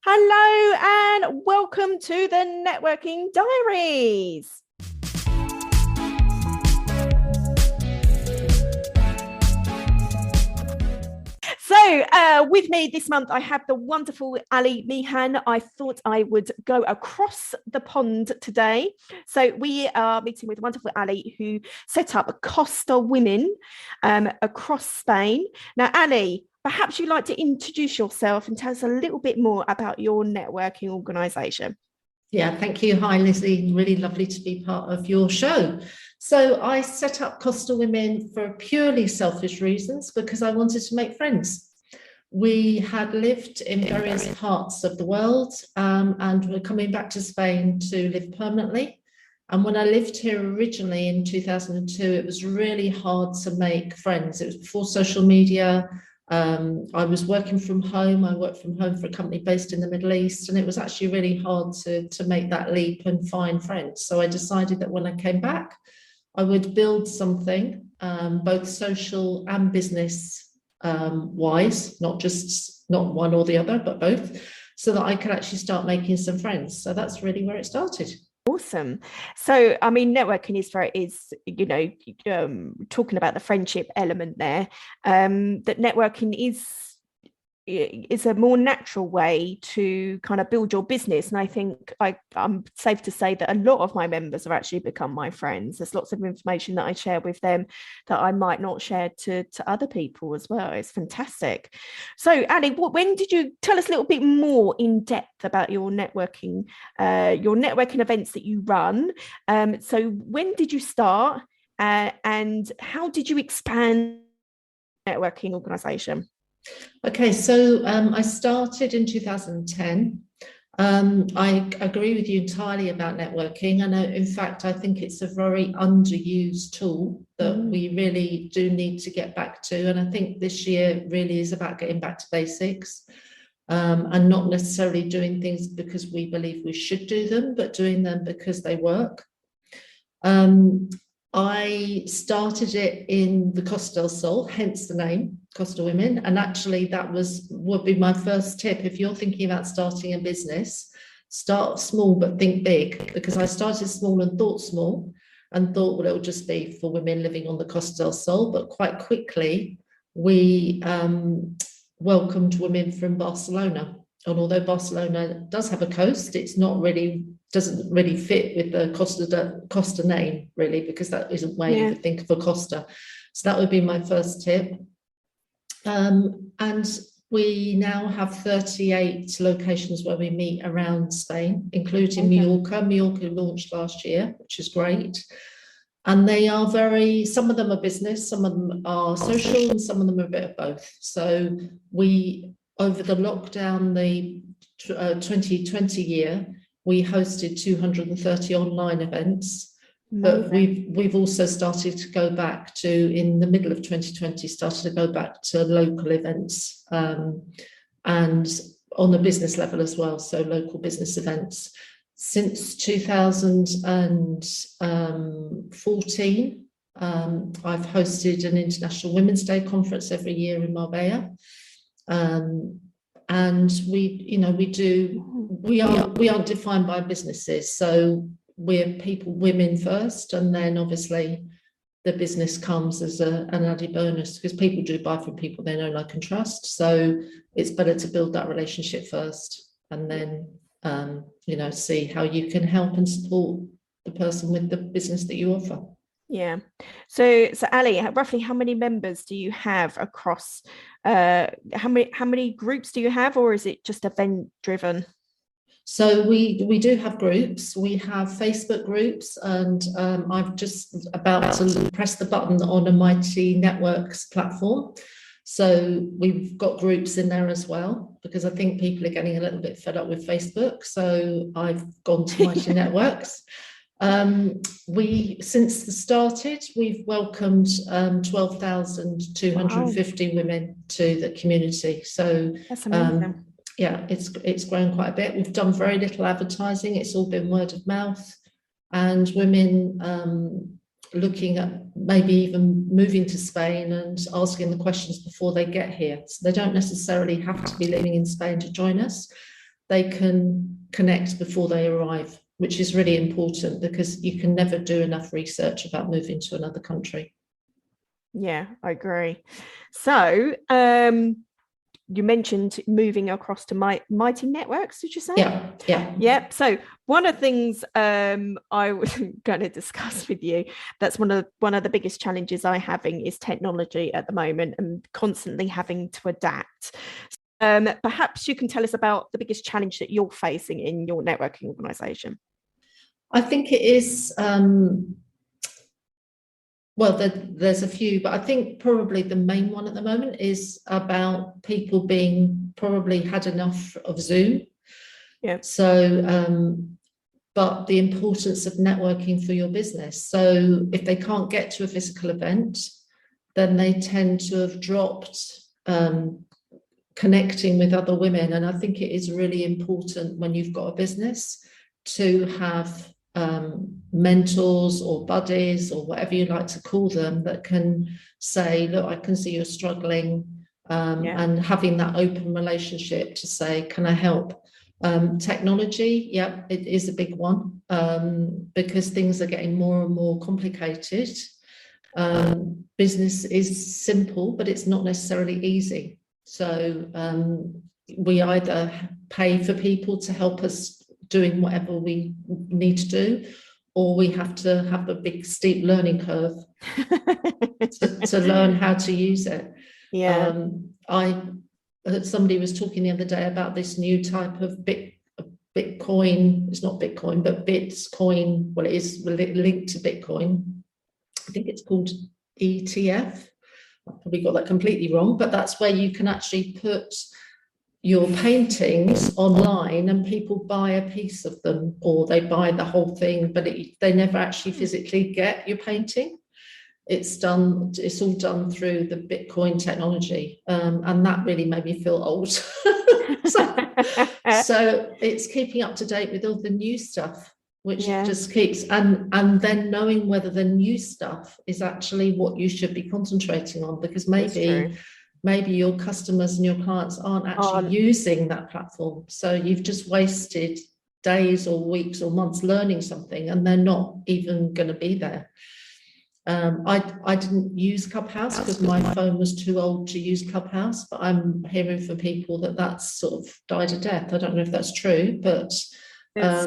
Hello and welcome to the Networking Diaries. So with me this month, I have the wonderful Ali Meehan. I thought I would go across the pond today. So we are meeting with wonderful Ali, who set up Costa Women across Spain. Now, Ali, perhaps you'd like to introduce yourself and tell us a little bit more about your networking organisation. Yeah, thank you. Hi, Lizzie. Really lovely to be part of your show. So I set up Costa Women for purely selfish reasons because I wanted to make friends. We had lived in various parts of the world and we're coming back to Spain to live permanently. And when I lived here originally in 2002, it was really hard to make friends. It was before social media. I was working from home. I worked from home for a company based in the Middle East, and it was actually really hard to make that leap and find friends. So I decided that when I came back, I would build something, both social and business wise, not one or the other, but both, so that I could actually start making some friends. So that's really where it started. Awesome. So, I mean, networking talking about the friendship element there, that networking is a more natural way to kind of build your business. And I think I'm safe to say that a lot of my members have actually become my friends. There's lots of information that I share with them that I might not share to other people as well. It's fantastic. So, Ali, when did you tell us a little bit more in depth about your networking events that you run? So when did you start and how did you expand networking organisation? Okay, so I started in 2010. I agree with you entirely about networking. And in fact, I think it's a very underused tool that we really do need to get back to. And I think this year really is about getting back to basics and not necessarily doing things because we believe we should do them, but doing them because they work. I started it in the Costa del Sol, hence the name, Costa Women. And actually that would be my first tip. If you're thinking about starting a business, start small, but think big, because I started small and thought small and thought, well, it'll just be for women living on the Costa del Sol. But quite quickly, we welcomed women from Barcelona. And although Barcelona does have a coast, doesn't really fit with the Costa name, really, because that isn't where you would think of a Costa. So that would be my first tip. And we now have 38 locations where we meet around Spain, including Mallorca. Mallorca launched last year, which is great. And they are some of them are business, some of them are social, and some of them are a bit of both. So over the lockdown, the 2020 year, we hosted 230 online events, but we've also started to go back to, in the middle of 2020, started to go back to local events and on the business level as well, so local business events. Since 2014, I've hosted an International Women's Day conference every year in Marbella. And we are defined by businesses, so we're women first, and then obviously the business comes as an added bonus, because people do buy from people they know, like, and trust. So it's better to build that relationship first, and then see how you can help and support the person with the business that you offer. Yeah. So Ali, roughly how many members do you have across? How many groups do you have, or is it just event driven? So we do have groups. We have Facebook groups, and I'm just about to press the button on a Mighty Networks platform. So we've got groups in there as well, because I think people are getting a little bit fed up with Facebook. So I've gone to Mighty Networks. Since the started, we've welcomed 12,250 women to the community. So that's amazing. It's grown quite a bit. We've done very little advertising. It's all been word of mouth, and women looking at maybe even moving to Spain and asking the questions before they get here. So they don't necessarily have to be living in Spain to join us. they can connect before they arrive, which is really important because you can never do enough research about moving to another country. Yeah, I agree. So you mentioned moving across to Mighty Networks, did you say? Yeah. So one of the things I was going to discuss with you, that's one of the biggest challenges I'm having is technology at the moment and constantly having to adapt. Perhaps you can tell us about the biggest challenge that you're facing in your networking organisation. I think it is, there's a few, but I think probably the main one at the moment is about people being probably had enough of Zoom. Yeah. So, but the importance of networking for your business. So if they can't get to a physical event, then they tend to have dropped connecting with other women. And I think it is really important when you've got a business to have mentors or buddies or whatever you like to call them that can say, look, I can see you're struggling, and having that open relationship to say, can I help? Technology, it is a big one, because things are getting more and more complicated. Business is simple, but it's not necessarily easy. So we either pay for people to help us doing whatever we need to do, or we have to have a big steep learning curve to learn how to use it. Somebody was talking the other day about this new type of Bitcoin. It's not Bitcoin, but Bitcoin. Well, it is linked to Bitcoin. I think it's called ETF. I probably got that completely wrong, but that's where you can actually put your paintings online and people buy a piece of them, or they buy the whole thing, but they never actually physically get your painting. It's all done through the Bitcoin technology, and that really made me feel old. so it's keeping up to date with all the new stuff, which just keeps, and then knowing whether the new stuff is actually what you should be concentrating on, because maybe your customers and your clients aren't actually using that platform. So you've just wasted days or weeks or months learning something, and they're not even going to be there. I didn't use Clubhouse because my phone was too old to use Clubhouse, but I'm hearing from people that that's sort of died a death. I don't know if that's true, but it's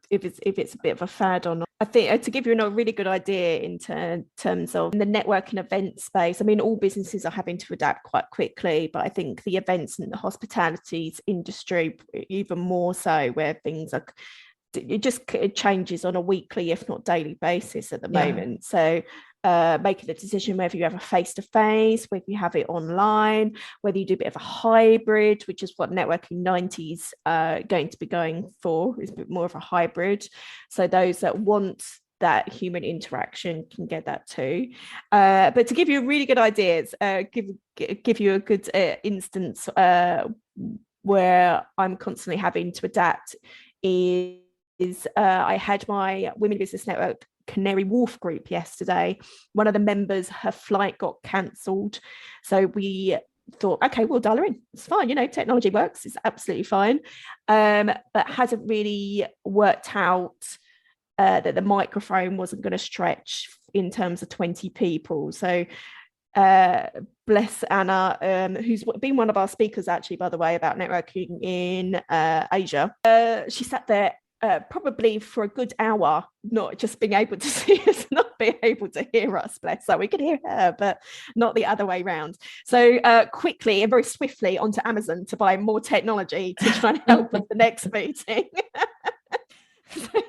if it's a bit of a fad or not. I think to give you a really good idea in terms of the networking event space, I mean, all businesses are having to adapt quite quickly, but I think the events and the hospitality industry even more so, where things are, it changes on a weekly, if not daily basis at the moment. So making the decision whether you have a face-to-face, whether you have it online, whether you do a bit of a hybrid, which is what Networking 90s going to be going for, is a bit more of a hybrid. So those that want that human interaction can get that too. But to give you a really good ideas, give you a good instance where I'm constantly having to adapt is I had my Women Business Network Canary Wharf group yesterday. One of the members, her flight got cancelled, so we thought, okay, we'll dial her in, it's fine, technology works, it's absolutely fine, but hasn't really worked out that the microphone wasn't going to stretch in terms of 20 people. So bless Anna, who's been one of our speakers actually, by the way, about networking in Asia. She sat there probably for a good hour, not just being able to see us, not being able to hear us, bless her. We could hear her, but not the other way around. So quickly and very swiftly onto Amazon to buy more technology to try and help with the next meeting.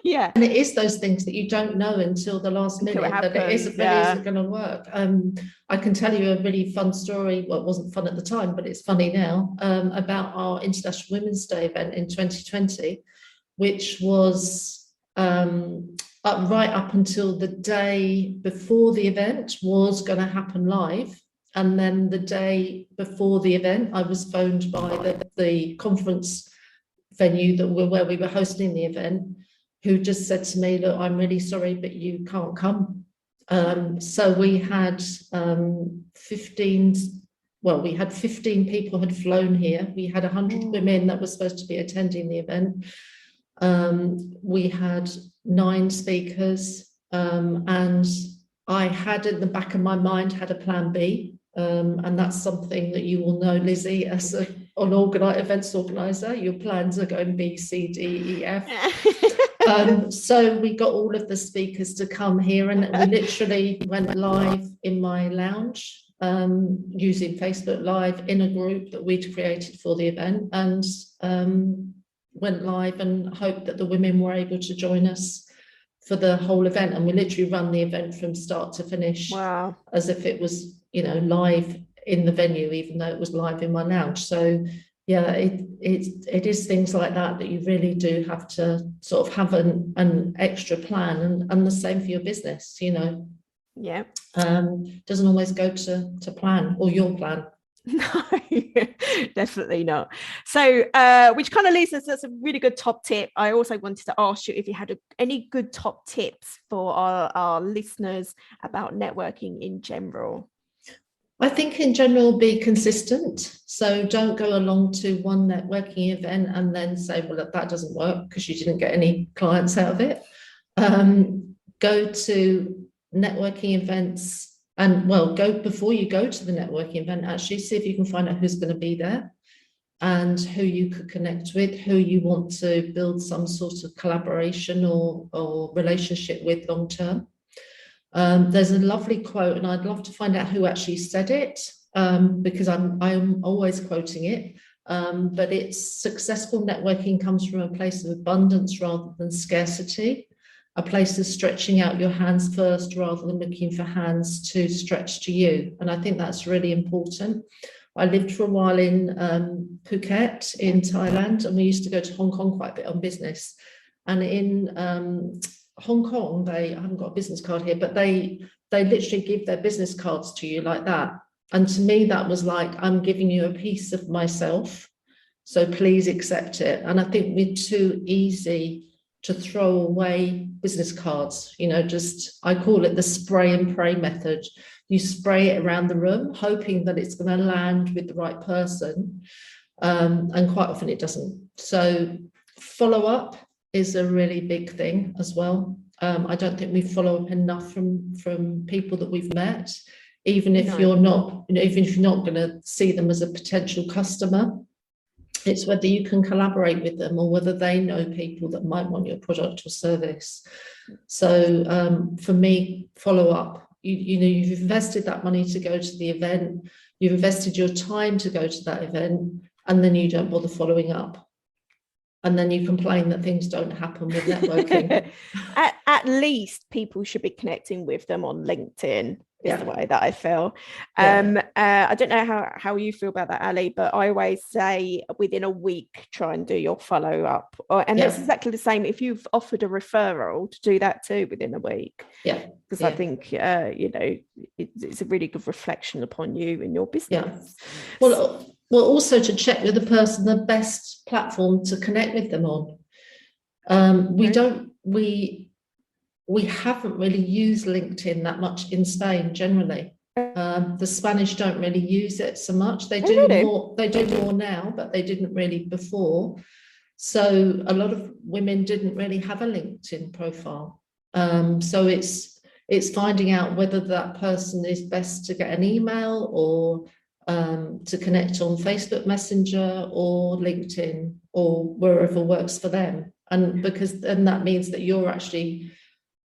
And it is those things that you don't know until the last minute that it isn't going to work. I can tell you a really fun story. Well, it wasn't fun at the time, but it's funny now, about our International Women's Day event in 2020, which was right up until the day before the event was going to happen live. And then the day before the event, I was phoned by the conference venue where we were hosting the event, who just said to me, look, I'm really sorry, but you can't come. So we had 15 we had 15 people had flown here. We had 100 women that were supposed to be attending the event. We had 9 speakers, and I had in the back of my mind had a plan B, and that's something that you will know, Lizzie, as an events organizer. Your plans are going B, C, D, E, F. So we got all of the speakers to come here, and we literally went live in my lounge, using Facebook Live in a group that we'd created for the event, and went live and hoped that the women were able to join us for the whole event. And we literally run the event from start to finish. Wow. As if it was, live in the venue, even though it was live in my lounge. So yeah, it is things like that you really do have to sort of have an extra plan, and the same for your business, Yeah. Doesn't always go to plan or your plan. No, definitely not. So which kind of leads us, that's a really good top tip. I also wanted to ask you if you had any good top tips for our listeners about networking in general. I think in general, be consistent. So don't go along to one networking event and then say, well, that doesn't work because you didn't get any clients out of it. Go to networking events, and go before you go to the networking event, actually see if you can find out who's going to be there and who you could connect with, who you want to build some sort of collaboration or relationship with long term. There's a lovely quote, and I'd love to find out who actually said it, because I'm always quoting it, but it's successful networking comes from a place of abundance rather than scarcity. A place of stretching out your hands first rather than looking for hands to stretch to you. And I think that's really important. I lived for a while in Phuket in Thailand, and we used to go to Hong Kong quite a bit on business. And in Hong Kong, I haven't got a business card here, but they literally give their business cards to you like that. And to me, that was like, I'm giving you a piece of myself, so please accept it. And I think we're too easy to throw away business cards, I call it the spray and pray method. You spray it around the room, hoping that it's going to land with the right person. And quite often it doesn't. So follow up is a really big thing as well. I don't think we follow up enough from people that we've met, even if you're not, even if you're not going to see them as a potential customer. It's whether you can collaborate with them or whether they know people that might want your product or service. So for me, follow up. You've invested that money to go to the event, you've invested your time to go to that event, and then you don't bother following up. And then you complain that things don't happen with networking. At least people should be connecting with them on LinkedIn. Is the way that I feel. I don't know how you feel about that, Ali, but I always say within a week, try and do your follow up. And it's exactly the same if you've offered a referral, to do that too within a week. Yeah, because I think it's a really good reflection upon you and your business. Yeah. Well, also to check with the person the best platform to connect with them on. We haven't really used LinkedIn that much in Spain generally. The Spanish don't really use it so much. They do more. They do more now, but they didn't really before. So a lot of women didn't really have a LinkedIn profile. So it's finding out whether that person is best to get an email or to connect on Facebook Messenger or LinkedIn or wherever works for them. And then that means that you're actually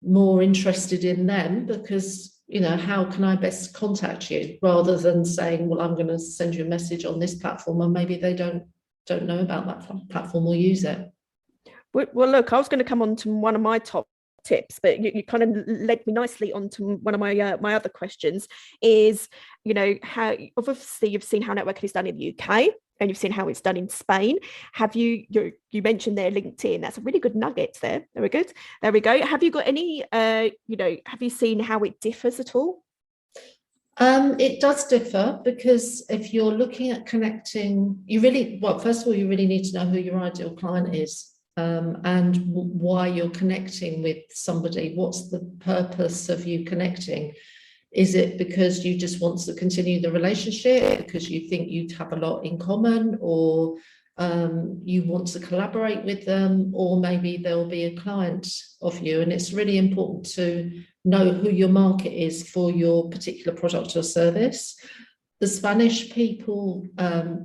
more interested in them, because how can I best contact you, rather than saying, well, I'm going to send you a message on this platform, and maybe they don't know about that platform or use it. Well, look, I was going to come on to one of my top tips, but you kind of led me nicely onto one of my other questions. Is how obviously you've seen how networking is done in the UK, and you've seen how it's done in Spain. Have you mentioned there LinkedIn? That's a really good nugget there. Very good. There we go. Have you got any, have you seen how it differs at all? It does differ, because if you're looking at connecting, first of all, you really need to know who your ideal client is, and why you're connecting with somebody. What's the purpose of you connecting? Is it because you just want to continue the relationship because you think you'd have a lot in common, or you want to collaborate with them, or maybe they'll be a client of you? And it's really important to know who your market is for your particular product or service. The Spanish people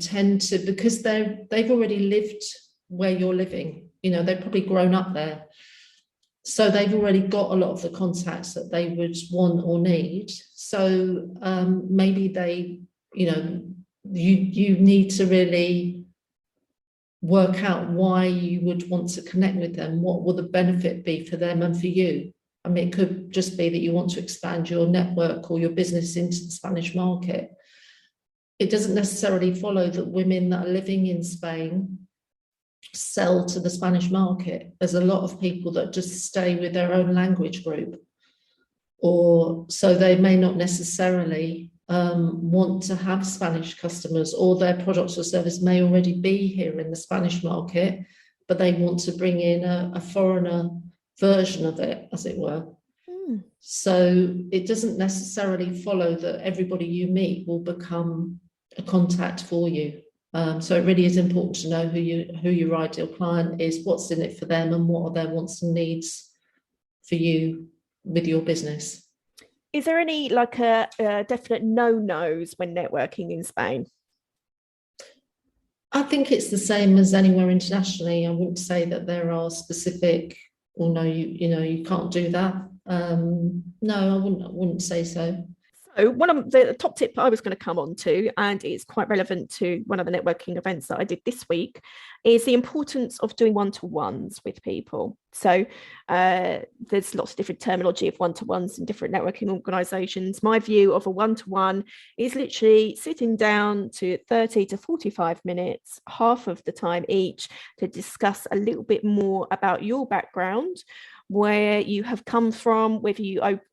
tend to, because they've already lived where you're living, they've probably grown up there. So they've already got a lot of the contacts that they would want or need. So maybe you need to really work out why you would want to connect with them. What will the benefit be for them and for you? I mean, it could just be that you want to expand your network or your business into the Spanish market. It doesn't necessarily follow that women that are living in Spain sell to the Spanish market. There's a lot of people that just stay with their own language group, or so they may not necessarily want to have Spanish customers, or their product or service may already be here in the Spanish market, but they want to bring in a foreigner version of it, as it were. So it doesn't necessarily follow that everybody you meet will become a contact for you. So it really is important to know who your ideal client is, what's in it for them, and what are their wants and needs for you with your business. Is there any a definite no-nos when networking in Spain? I think it's the same as anywhere internationally. I wouldn't say that there are specific, or no, you can't do that. No, I wouldn't say so. So one of the top tip I was going to come on to, and it's quite relevant to one of the networking events that I did this week, is the importance of doing one-to-ones with people. So there's lots of different terminology of one-to-ones in different networking organizations. My view of a one-to-one is literally sitting down to 30 to 45 minutes, half of the time each, to discuss a little bit more about your background, where you have come from, whether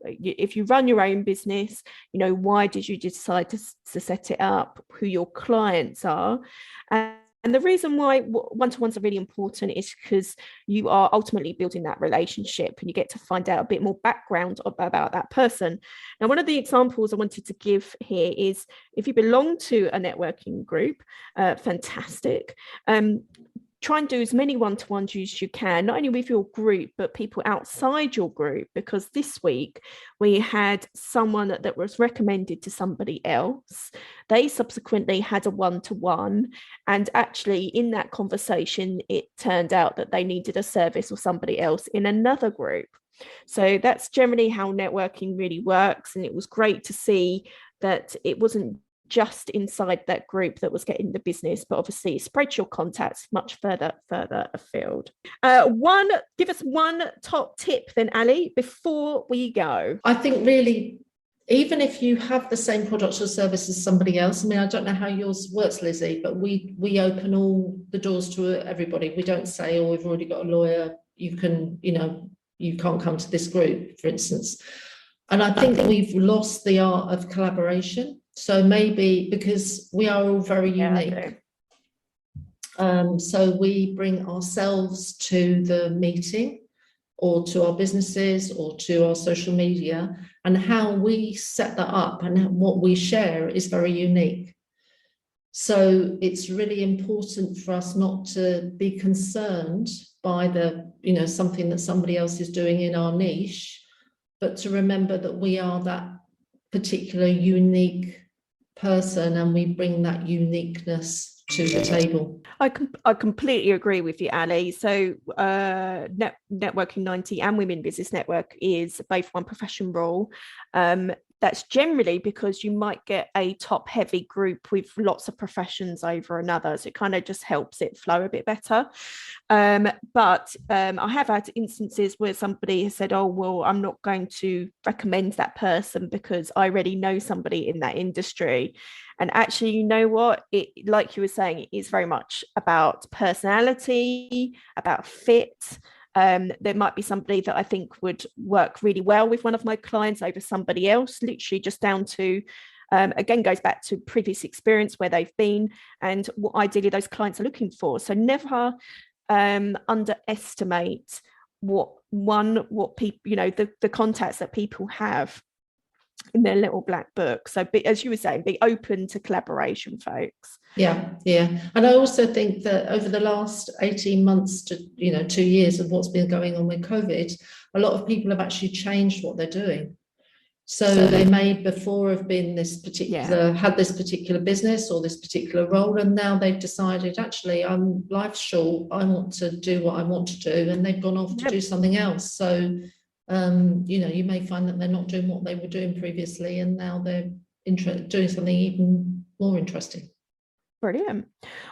if you run your own business, why did you decide to set it up, who your clients are. And the reason why one-to-ones are really important is because you are ultimately building that relationship, and you get to find out a bit more background about that person. Now, one of the examples I wanted to give here is, if you belong to a networking group, fantastic. Try and do as many one-to-ones as you can, not only with your group, but people outside your group, because this week we had someone that was recommended to somebody else. They subsequently had a one-to-one, and actually in that conversation, it turned out that they needed a service or somebody else in another group. So that's generally how networking really works. And it was great to see that it wasn't just inside that group that was getting the business, but obviously spread your contacts much further afield. Give us one top tip then, Ali, before we go. I think really, even if you have the same product or service as somebody else, I mean, I don't know how yours works, Lizzie, but we open all the doors to everybody. We don't say, oh, we've already got a lawyer, you can't come to this group, for instance. And I think we've lost the art of collaboration. So maybe because we are all very unique. So we bring ourselves to the meeting, or to our businesses, or to our social media, and how we set that up and what we share is very unique. So it's really important for us not to be concerned by something that somebody else is doing in our niche, but to remember that we are that particular unique person, and we bring that uniqueness to the table. I completely agree with you, Ali. So Networking 90 and Women Business Network is both one profession rule. That's generally because you might get a top heavy group with lots of professions over another. So it kind of just helps it flow a bit better. But I have had instances where somebody has said, oh, well, I'm not going to recommend that person because I already know somebody in that industry. And actually, you know what? Like you were saying, it is very much about personality, about fit. There might be somebody that I think would work really well with one of my clients over somebody else, literally just down to, again, goes back to previous experience where they've been and what ideally those clients are looking for. So never underestimate what people, the contacts that people have. in their little black book. So as you were saying, be open to collaboration, folks. Yeah. And I also think that over the last 18 months to 2 years of what's been going on with COVID, a lot of people have actually changed what they're doing. So they may before have been this particular, had this particular business or this particular role, and now they've decided, actually, life's short, I want to do what I want to do, and they've gone off to do something else. So, you may find that they're not doing what they were doing previously, and now they're doing something even more interesting. Brilliant.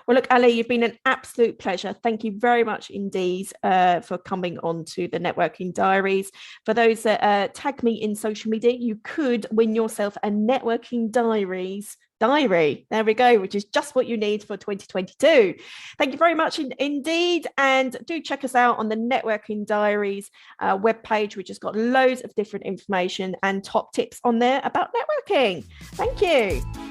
Well, look, Ali, you've been an absolute pleasure. Thank you very much indeed for coming on to the Networking Diaries. For those that tag me in social media, you could win yourself a Networking Diaries diary. There we go, which is just what you need for 2022. Thank you very much indeed. And do check us out on the Networking Diaries webpage, which has got loads of different information and top tips on there about networking. Thank you.